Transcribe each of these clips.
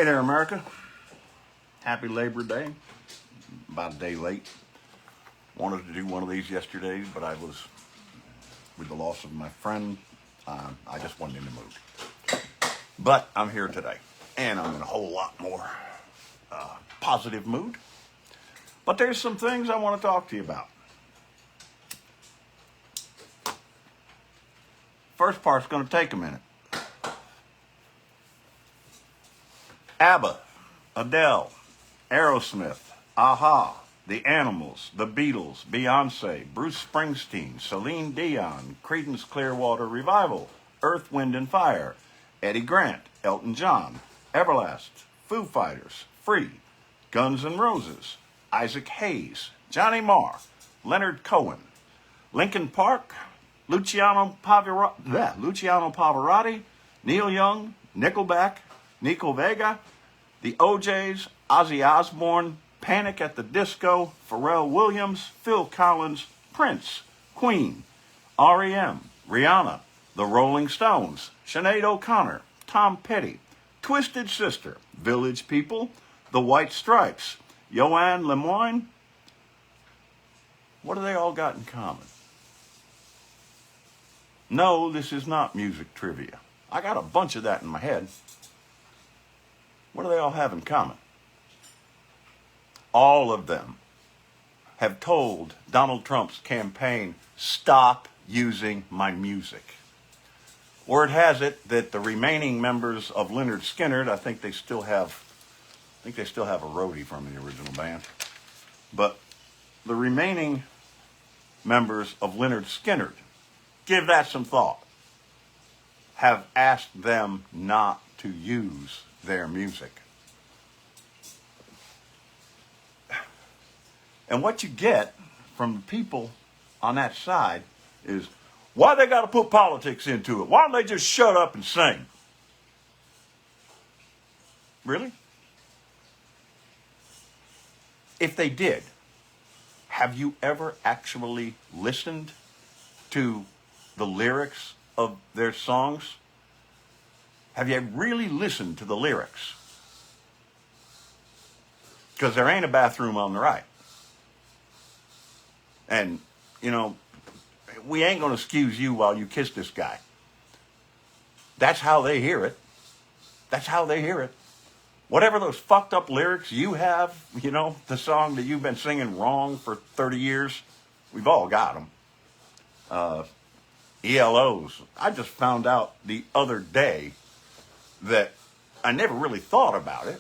Hey there, America. Happy Labor Day. About a day late. Wanted to do one of these yesterday, but I was, with the loss of my friend, I just wasn't in the mood. But I'm here today, and I'm in a whole lot more positive mood. But there's some things I want to talk to you about. First part's going to take a minute. ABBA, Adele, Aerosmith, Aha, The Animals, The Beatles, Beyonce, Bruce Springsteen, Celine Dion, Creedence Clearwater Revival, Earth, Wind and Fire, Eddie Grant, Elton John, Everlast, Foo Fighters, Free, Guns N' Roses, Isaac Hayes, Johnny Marr, Leonard Cohen, Linkin Park, Luciano Pavarotti, Neil Young, Nickelback, Nico Vega, the OJs, Ozzy Osbourne, Panic at the Disco, Pharrell Williams, Phil Collins, Prince, Queen, R.E.M., Rihanna, The Rolling Stones, Sinead O'Connor, Tom Petty, Twisted Sister, Village People, The White Stripes, Joanne Lemoyne. What do they all got in common? No, this is not music trivia. I got a bunch of that in my head. What do they all have in common? All of them have told Donald Trump's campaign, stop using my music. Word has it that the remaining members of Lynyrd Skynyrd, I think they still have a roadie from the original band, but the remaining members of Lynyrd Skynyrd, give that some thought, have asked them not to use their music. And what you get from the people on that side is, why they got to put politics into it? Why don't they just shut up and sing? Really? If they did, have you ever actually listened to the lyrics of their songs? Have you really listened to the lyrics? Because there ain't a bathroom on the right. And, we ain't going to excuse you while you kiss this guy. That's how they hear it. That's how they hear it. Whatever those fucked up lyrics you have, the song that you've been singing wrong for 30 years, we've all got them. ELOs. I just found out the other day that I never really thought about it,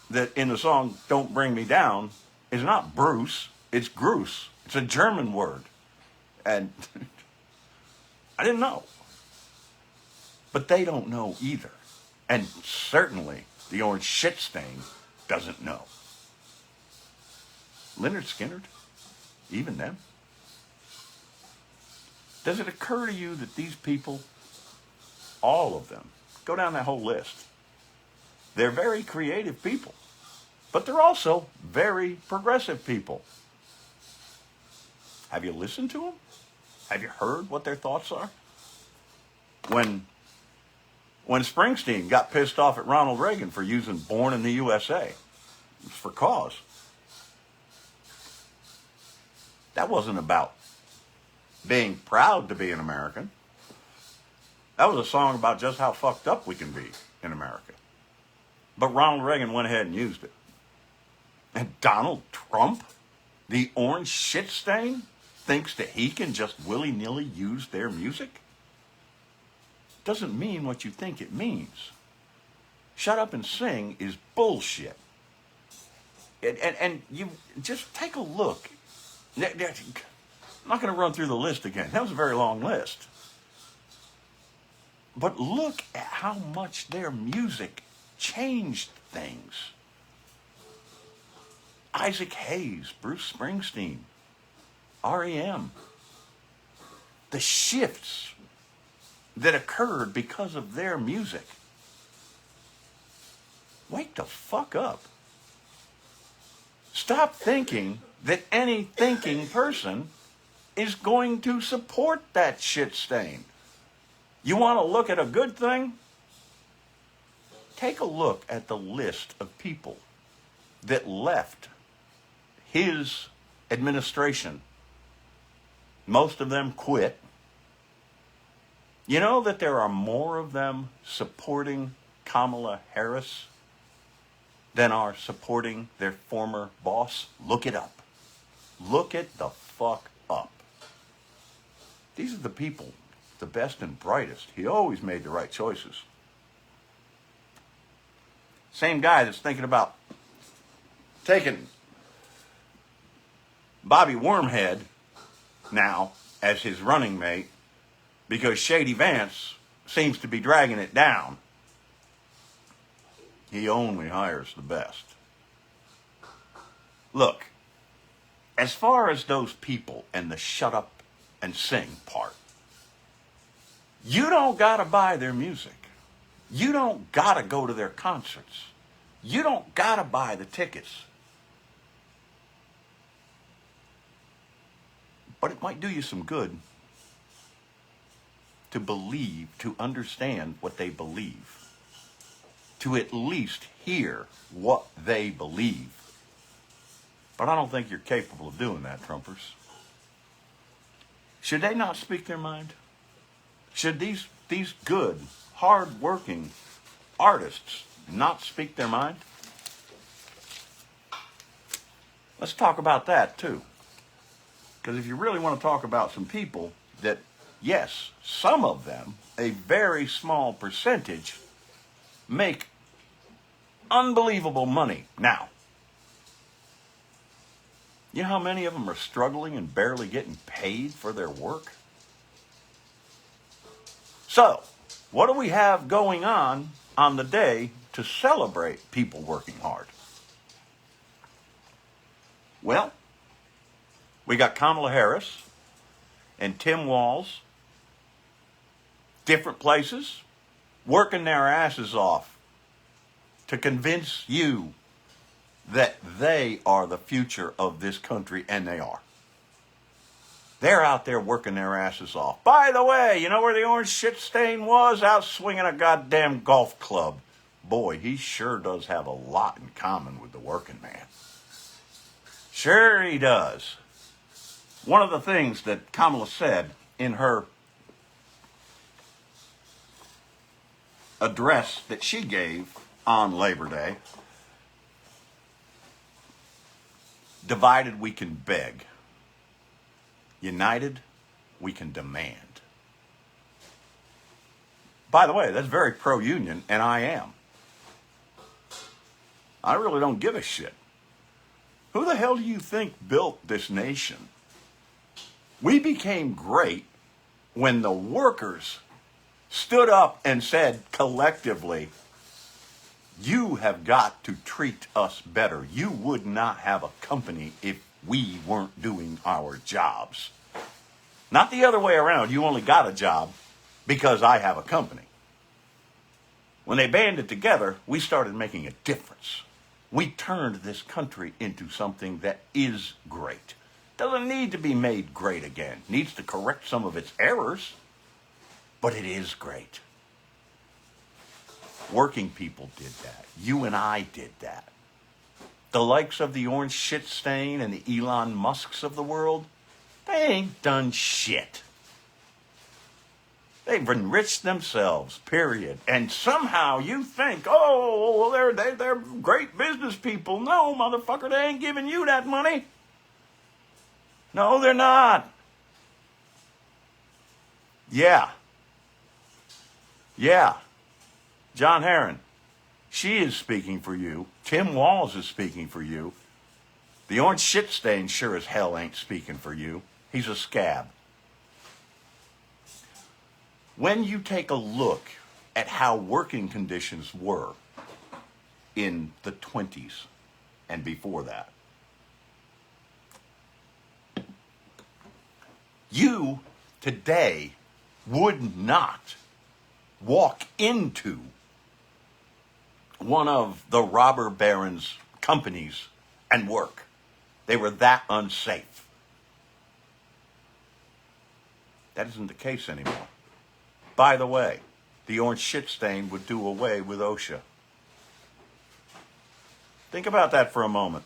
that in the song Don't Bring Me Down is not Bruce, it's Gruce. It's a German word. And I didn't know. But they don't know either. And certainly the orange shit stain doesn't know. Lynyrd Skynyrd? Even them? Does it occur to you that these people, all of them, go down that whole list, they're very creative people, but they're also very progressive people? Have you listened to them? Have you heard what their thoughts are? When Springsteen got pissed off at Ronald Reagan for using Born in the USA, it was for cause. That wasn't about being proud to be an American. That was a song about just how fucked up we can be in America. But Ronald Reagan went ahead and used it. And Donald Trump, the orange shit stain, thinks that he can just willy-nilly use their music? Doesn't mean what you think it means. Shut up and sing is bullshit. And you just take a look. I'm not going to run through the list again. That was a very long list. But look at how much their music changed things. Isaac Hayes, Bruce Springsteen, R.E.M. The shifts that occurred because of their music. Wake the fuck up. Stop thinking that any thinking person is going to support that shit stain. You want to look at a good thing? take a look at the list of people that left his administration. Most of them quit. You know that there are more of them supporting Kamala Harris than are supporting their former boss? Look it up. Look it the fuck up. These are the people, the best and brightest. He always made the right choices. Same guy that's thinking about taking Bobby Wormhead now as his running mate because Shady Vance seems to be dragging it down. He only hires the best. Look, as far as those people and the shut up and sing part, you don't gotta buy their music. You don't gotta go to their concerts. You don't gotta buy the tickets. But it might do you some good to believe, to understand what they believe, to at least hear what they believe. But I don't think you're capable of doing that, Trumpers. Should they not speak their mind? Should these good, hard-working artists not speak their mind? Let's talk about that, too. Because if you really want to talk about some people that, yes, some of them, a very small percentage, make unbelievable money now. You know how many of them are struggling and barely getting paid for their work? So, what do we have going on the day to celebrate people working hard? Well, we got Kamala Harris and Tim Walz, different places, working their asses off to convince you that they are the future of this country, and they are. They're out there working their asses off. By the way, you know where the orange shit stain was? Out swinging a goddamn golf club. Boy, he sure does have a lot in common with the working man. Sure he does. One of the things that Kamala said in her address that she gave on Labor Day, divided we can beg. United we can demand. By the way, that's very pro-union, and I am. I really don't give a shit. Who the hell do you think built this nation? We became great when the workers stood up and said collectively, you have got to treat us better. You would not have a company if we weren't doing our jobs. Not the other way around. You only got a job because I have a company. When they banded together, we started making a difference. We turned this country into something that is great. Doesn't need to be made great again. Needs to correct some of its errors, but it is great. Working people did that. You and I did that. The likes of the orange shit stain and the Elon Musks of the world, they ain't done shit. They've enriched themselves, period. And somehow you think, oh, well, they're great business people. No, motherfucker, they ain't giving you that money. No, they're not. Yeah. John Herron, she is speaking for you. Tim Walz is speaking for you. The orange shit stain sure as hell ain't speaking for you. He's a scab. When you take a look at how working conditions were in the 20s and before that, you today would not walk into one of the robber barons' companies and work. They were that unsafe. That isn't the case anymore. By the way, the orange shit stain would do away with OSHA. Think about that for a moment.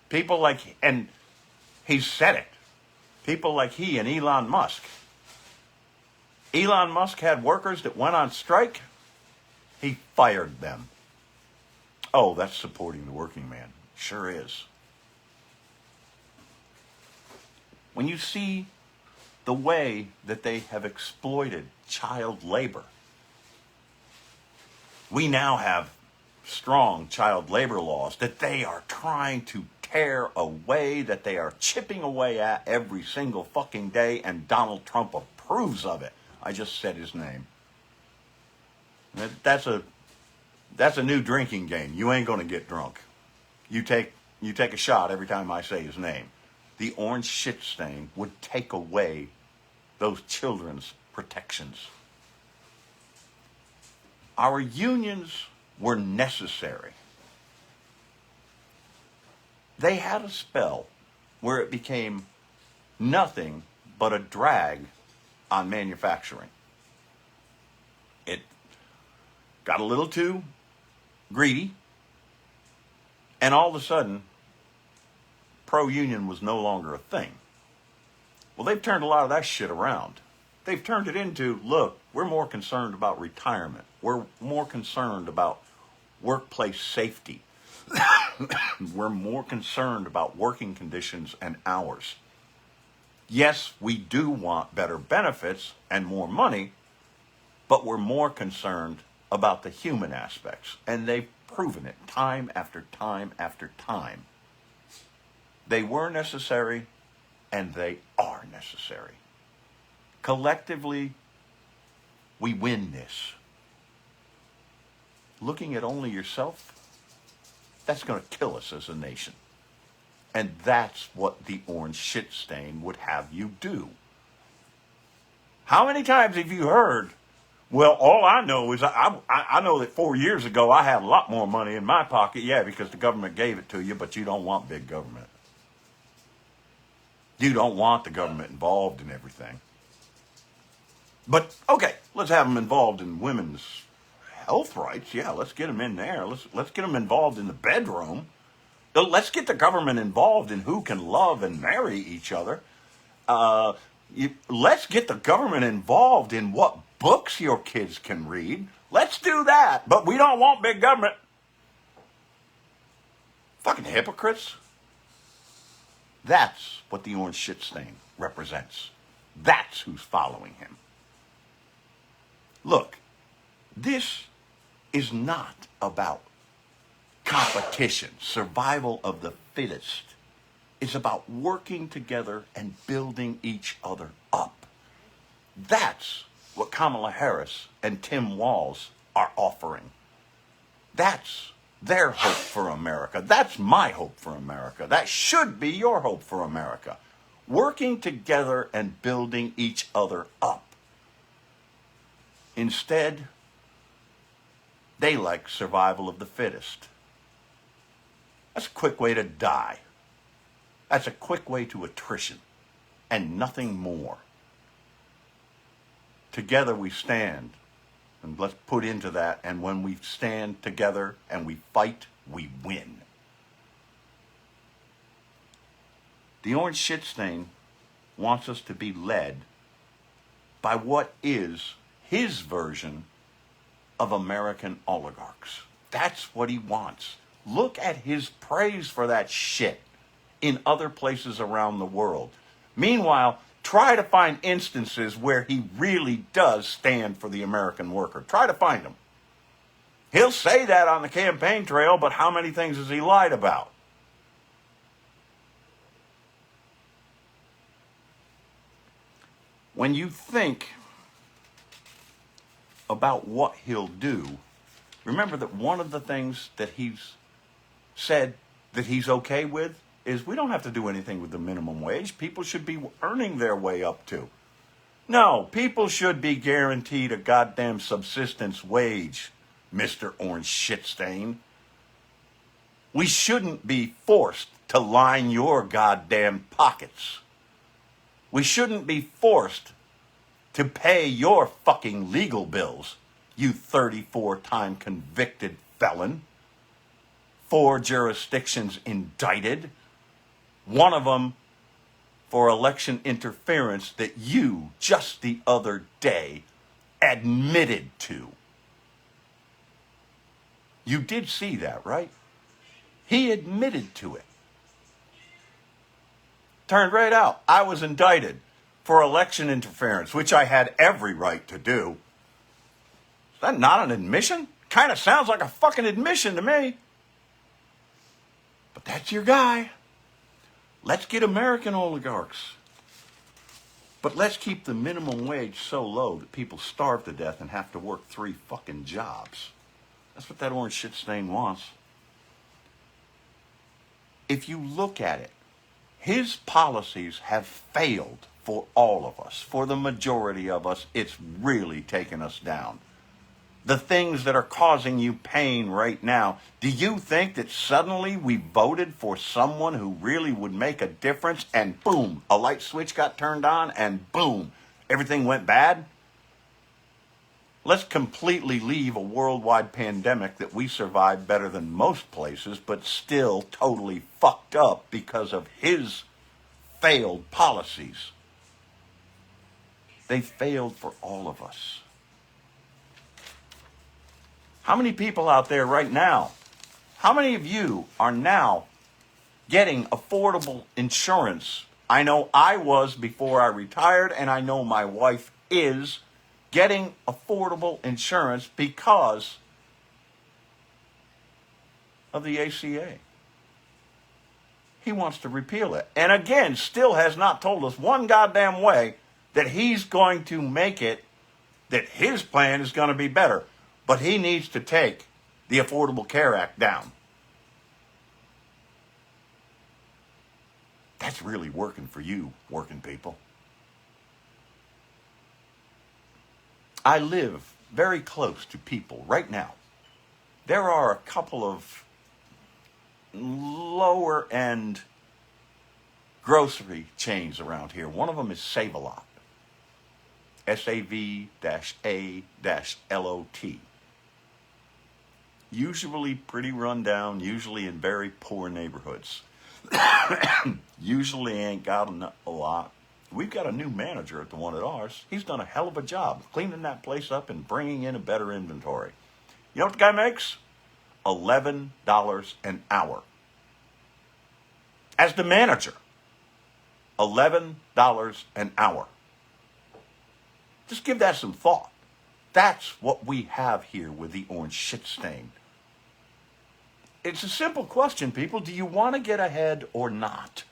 People like, and he said it, people like he and Elon Musk. Elon Musk had workers that went on strike. He fired them. Oh, that's supporting the working man. Sure is. When you see the way that they have exploited child labor, we now have strong child labor laws that they are trying to tear away, that they are chipping away at every single fucking day, and Donald Trump approves of it. I just said his name. That's a new drinking game. You ain't going to get drunk. You take a shot every time I say his name. The orange shit stain would take away those children's protections. Our unions were necessary. They had a spell where it became nothing but a drag on manufacturing. It got a little too greedy, and all of a sudden, pro-union was no longer a thing. Well, they've turned a lot of that shit around. They've turned it into, look, we're more concerned about retirement. We're more concerned about workplace safety. We're more concerned about working conditions and hours. Yes, we do want better benefits and more money, but we're more concerned about the human aspects. And they've proven it time after time after time. They were necessary, and they are necessary. Collectively, we win this. Looking at only yourself, that's going to kill us as a nation. And that's what the orange shit stain would have you do. How many times have you heard, well, all I know is I know that 4 years ago I had a lot more money in my pocket. Yeah, because the government gave it to you, but you don't want big government. You don't want the government involved in everything. But, okay, let's have them involved in women's health rights. Yeah, let's get them in there. Let's get them involved in the bedroom. Let's get the government involved in who can love and marry each other. Let's get the government involved in what books your kids can read. Let's do that. But we don't want big government. Fucking hypocrites. That's what the orange shit stain represents. That's who's following him. Look, this is not about competition, survival of the fittest. It's about working together and building each other up. That's what Kamala Harris and Tim Walz are offering. That's their hope for America. That's my hope for America. That should be your hope for America. Working together and building each other up. Instead, they like survival of the fittest. That's a quick way to die. That's a quick way to attrition, and nothing more. Together we stand, and let's put into that, and when we stand together and we fight, we win. The orange shit stain wants us to be led by what is his version of American oligarchs. That's what he wants. Look at his praise for that shit in other places around the world. Meanwhile, try to find instances where he really does stand for the American worker. Try to find them. He'll say that on the campaign trail, but how many things has he lied about? When you think about what he'll do, remember that one of the things that he's said that he's okay with is we don't have to do anything with the minimum wage. People should be earning their way up to. No, people should be guaranteed a goddamn subsistence wage, Mr. Orange Shitstain. We shouldn't be forced to line your goddamn pockets. We shouldn't be forced to pay your fucking legal bills, you 34-time convicted felon. 4 jurisdictions indicted. One of them for election interference that you, just the other day, admitted to. You did see that, right? He admitted to it. Turned right out. I was indicted for election interference, which I had every right to do. Is that not an admission? Kind of sounds like a fucking admission to me. But that's your guy. Let's get American oligarchs. But let's keep the minimum wage so low that people starve to death and have to work 3 fucking jobs. That's what that orange shit stain wants. If you look at it, his policies have failed for all of us. For the majority of us, it's really taken us down. The things that are causing you pain right now, do you think that suddenly we voted for someone who really would make a difference and boom, a light switch got turned on and boom, everything went bad? Let's completely leave a worldwide pandemic that we survived better than most places, but still totally fucked up because of his failed policies. They failed for all of us. How many people out there right now, how many of you are now getting affordable insurance? I know I was before I retired, and I know my wife is getting affordable insurance because of the ACA. He wants to repeal it. And again, still has not told us one goddamn way that he's going to make it, that his plan is going to be better. But he needs to take the Affordable Care Act down. That's really working for you, working people. I live very close to people right now. There are a couple of lower end grocery chains around here. One of them is Save-A-Lot. SAV-A-LOT. Usually pretty run down, usually in very poor neighborhoods. Usually ain't got a lot. We've got a new manager at the one at ours. He's done a hell of a job cleaning that place up and bringing in a better inventory. You know what the guy makes? $11 an hour. As the manager, $11 an hour. Just give that some thought. That's what we have here with the orange shit stain. It's a simple question, people. Do you want to get ahead or not?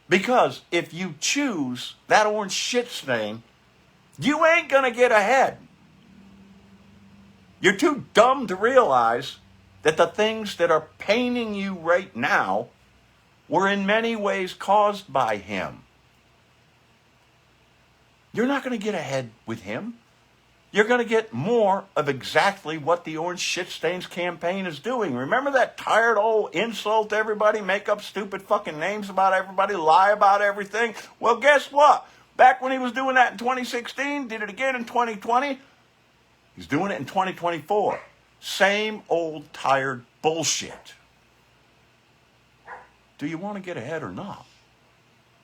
Because if you choose that orange shit stain, you ain't going to get ahead. You're too dumb to realize that the things that are paining you right now were in many ways caused by him. You're not going to get ahead with him. You're going to get more of exactly what the Orange Shit Stains campaign is doing. Remember that tired old insult everybody, make up stupid fucking names about everybody, lie about everything? Well, guess what? Back when he was doing that in 2016, did it again in 2020. He's doing it in 2024. Same old tired bullshit. Do you want to get ahead or not?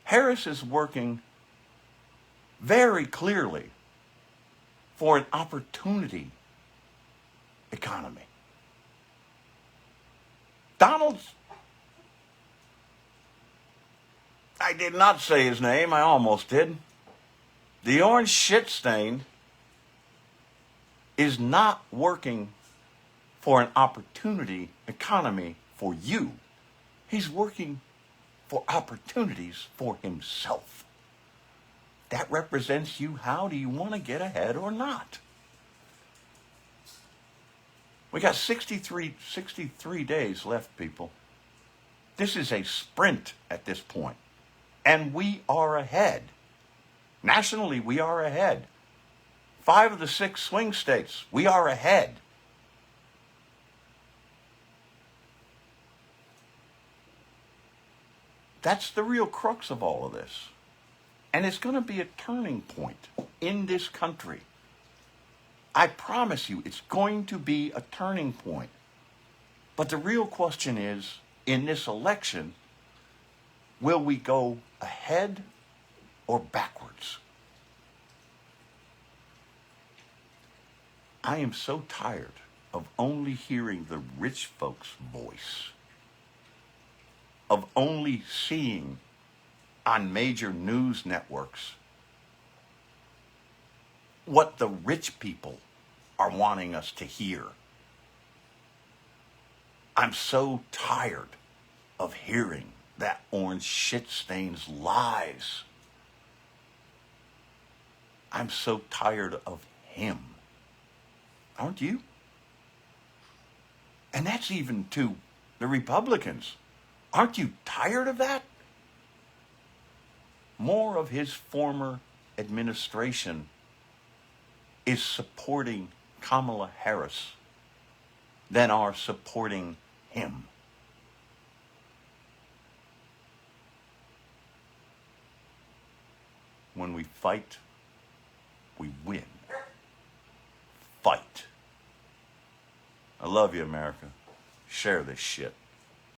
Harris is working very clearly for an opportunity economy. Donald's, I did not say his name, I almost did. The orange shit stain is not working for an opportunity economy for you. He's working for opportunities for himself. That represents you. How do you want to get ahead or not? We got 63 days left, people. This is a sprint at this point. And we are ahead. Nationally, we are ahead. 5 of the 6 swing states, we are ahead. That's the real crux of all of this. And it's going to be a turning point in this country. I promise you, it's going to be a turning point. But the real question is, in this election, will we go ahead or backwards? I am so tired of only hearing the rich folks' voice, of only seeing on major news networks what the rich people are wanting us to hear. I'm so tired of hearing that orange shit stains lies. I'm so tired of him. Aren't you? And that's even to the Republicans. Aren't you tired of that? More of his former administration is supporting Kamala Harris than are supporting him. When we fight, we win. Fight. I love you, America. Share this shit.